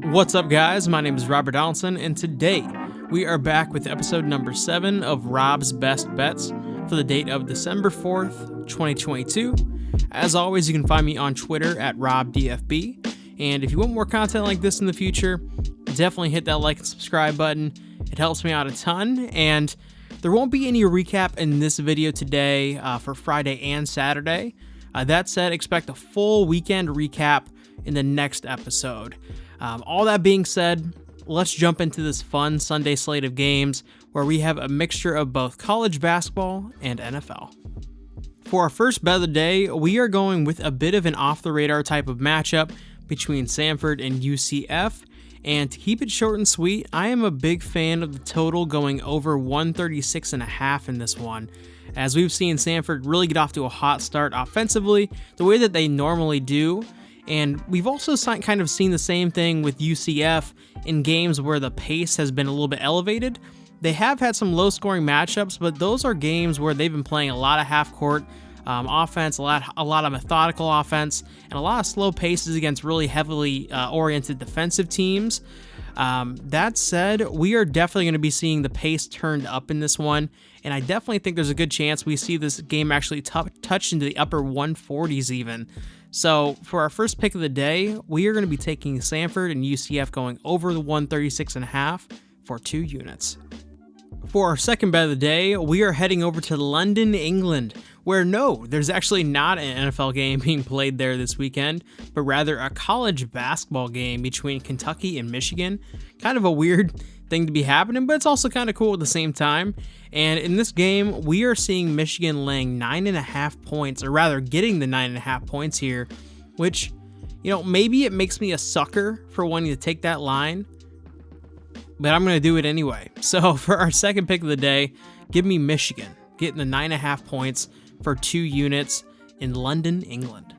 What's up, guys? My name is Robert Donaldson, and today we are back with episode number 7 of Rob's Best Bets for the date of December 4th, 2022. As always, you can find me on Twitter at RobDFB, and if you want more content like this in the future, definitely hit that like and subscribe button. It helps me out a ton, and there won't be any recap in this video today for Friday and Saturday. That said, expect a full weekend recap in the next episode. All that being said, let's jump into this fun Sunday slate of games where we have a mixture of both college basketball and NFL. For our first bet of the day, we are going with a bit of an off-the-radar type of matchup between Samford and UCF. And to keep it short and sweet, I am a big fan of the total going over 136.5 in this one, as we've seen Samford really get off to a hot start offensively, the way that they normally do. And we've also kind of seen the same thing with UCF in games where the pace has been a little bit elevated. They have had some low-scoring matchups, but those are games where they've been playing a lot of half-court offense, a lot of methodical offense, and a lot of slow paces against really heavily oriented defensive teams. That said, we are definitely going to be seeing the pace turned up in this one, and I definitely think there's a good chance we see this game actually touch into the upper 140s even. So for our first pick of the day, we are going to be taking Samford and UCF going over the 136.5 for 2 units. For our second bet of the day, we are heading over to London, England, where there's actually not an NFL game being played there this weekend, but rather a college basketball game between Kentucky and Michigan. Kind of a weird thing to be happening, but it's also kind of cool at the same time. And in this game, we are seeing Michigan laying 9.5 points, or rather getting the 9.5 points here, which, maybe it makes me a sucker for wanting to take that line, but I'm going to do it anyway. So for our second pick of the day, give me Michigan, getting the 9.5 points for 2 units in London, England.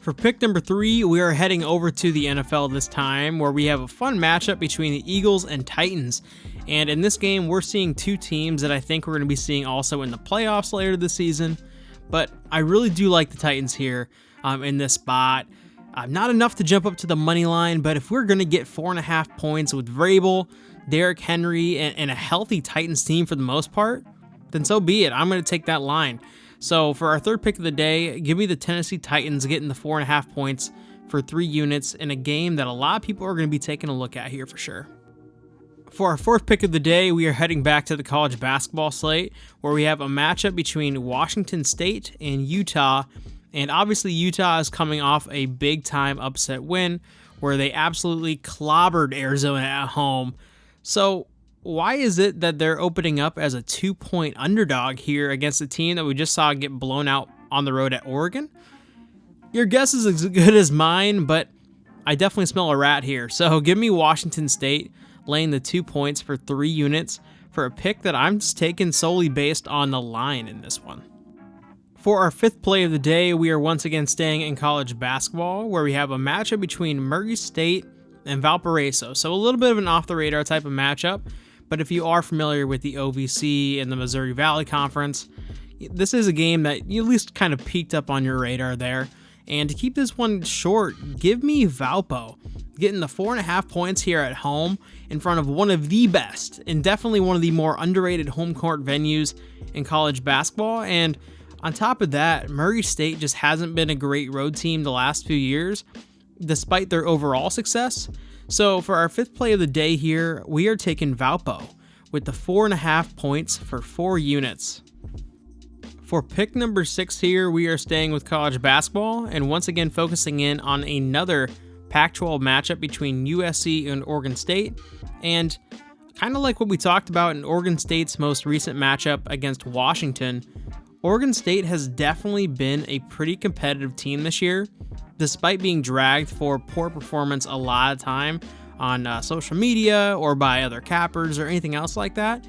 For pick number 3, we are heading over to the NFL this time, where we have a fun matchup between the Eagles and Titans. And in this game, we're seeing 2 teams that I think we're going to be seeing also in the playoffs later this season. But I really do like the Titans here in this spot. Not enough to jump up to the money line, but if we're going to get 4.5 points with Vrabel, Derrick Henry, and a healthy Titans team for the most part, then so be it. I'm going to take that line. So for our third pick of the day, give me the Tennessee Titans getting the 4.5 points for 3 units in a game that a lot of people are going to be taking a look at here for sure. For our fourth pick of the day, we are heading back to the college basketball slate, where we have a matchup between Washington State and Utah. And obviously Utah is coming off a big-time upset win where they absolutely clobbered Arizona at home. So why is it that they're opening up as a 2-point underdog here against a team that we just saw get blown out on the road at Oregon? Your guess is as good as mine, but I definitely smell a rat here. So give me Washington State laying the 2 points for 3 units for a pick that I'm just taking solely based on the line in this one. For our fifth play of the day, we are once again staying in college basketball, where we have a matchup between Murray State and Valparaiso. So a little bit of an off-the-radar type of matchup, but if you are familiar with the OVC and the Missouri Valley Conference, this is a game that you at least kind of peeked up on your radar there. And to keep this one short, give me Valpo getting the 4.5 points here at home in front of one of the best and definitely one of the more underrated home court venues in college basketball. And on top of that, Murray State just hasn't been a great road team the last few years, despite their overall success. So for our fifth play of the day here, we are taking Valpo with the 4.5 points for 4 units. For pick number 6 here, we are staying with college basketball and once again focusing in on another Pac-12 matchup between USC and Oregon State. And kind of like what we talked about in Oregon State's most recent matchup against Washington, Oregon State has definitely been a pretty competitive team this year, despite being dragged for poor performance a lot of time on social media or by other cappers or anything else like that.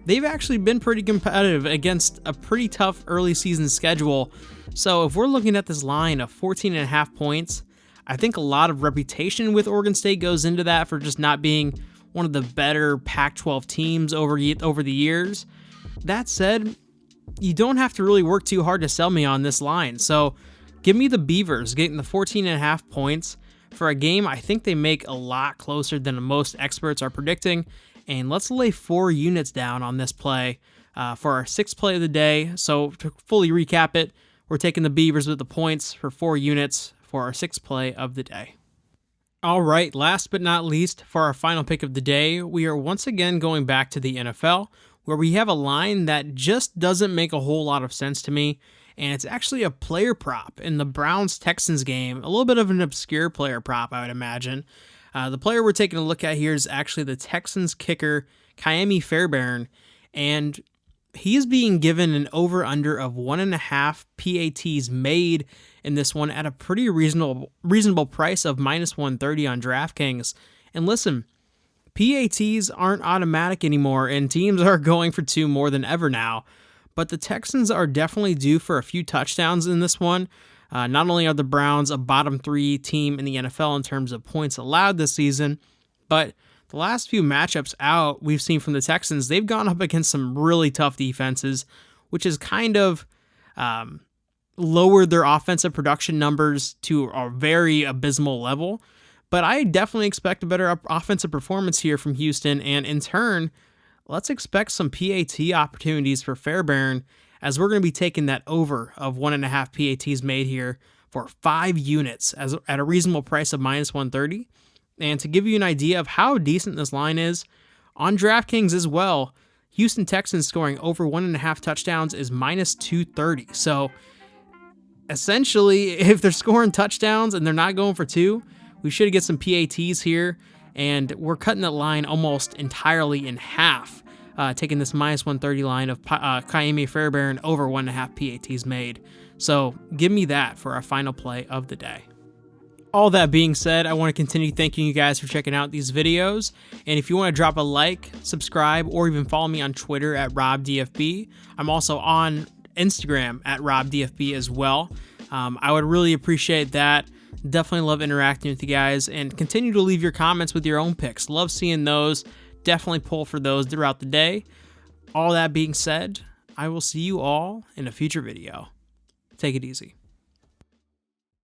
They've actually been pretty competitive against a pretty tough early season schedule. So if we're looking at this line of 14.5 points, I think a lot of reputation with Oregon State goes into that for just not being one of the better Pac-12 teams over the years. That said, you don't have to really work too hard to sell me on this line. So give me the Beavers getting the 14.5 points For a game, I think they make a lot closer than most experts are predicting, and let's lay 4 units down on this play for our 6th play of the day. So to fully recap it, we're taking the Beavers with the points for 4 units for our 6th play of the day. All right, last but not least, for our final pick of the day, we are once again going back to the NFL, where we have a line that just doesn't make a whole lot of sense to me, and it's actually a player prop in the Browns-Texans game, a little bit of an obscure player prop, I would imagine. The player we're taking a look at here is actually the Texans kicker, Ka'imi Fairbairn, and he is being given an over-under of 1.5 PATs made in this one at a pretty reasonable price of -130 on DraftKings. And listen, PATs aren't automatic anymore, and teams are going for 2 more than ever now. But the Texans are definitely due for a few touchdowns in this one. Not only are the Browns a bottom 3 team in the NFL in terms of points allowed this season, but the last few matchups out we've seen from the Texans, they've gone up against some really tough defenses, which has kind of lowered their offensive production numbers to a very abysmal level. But I definitely expect a better offensive performance here from Houston, and in turn, let's expect some PAT opportunities for Fairbairn, as we're going to be taking that over of 1.5 PATs made here for 5 units at a reasonable price of -130. And to give you an idea of how decent this line is, on DraftKings as well, Houston Texans scoring over 1.5 touchdowns is -230. So essentially, if they're scoring touchdowns and they're not going for 2, we should get some PATs here, and we're cutting that line almost entirely in half, taking this -130 line of Ka'imi Fairbairn over 1.5 PATs made. So give me that for our final play of the day. All that being said, I want to continue thanking you guys for checking out these videos, and if you want to drop a like, subscribe, or even follow me on Twitter at RobDFB. I'm also on Instagram at RobDFB as well. I would really appreciate that. Definitely love interacting with you guys, and continue to leave your comments with your own picks. Love seeing those. Definitely pull for those throughout the day. All that being said, I will see you all in a future video. Take it easy.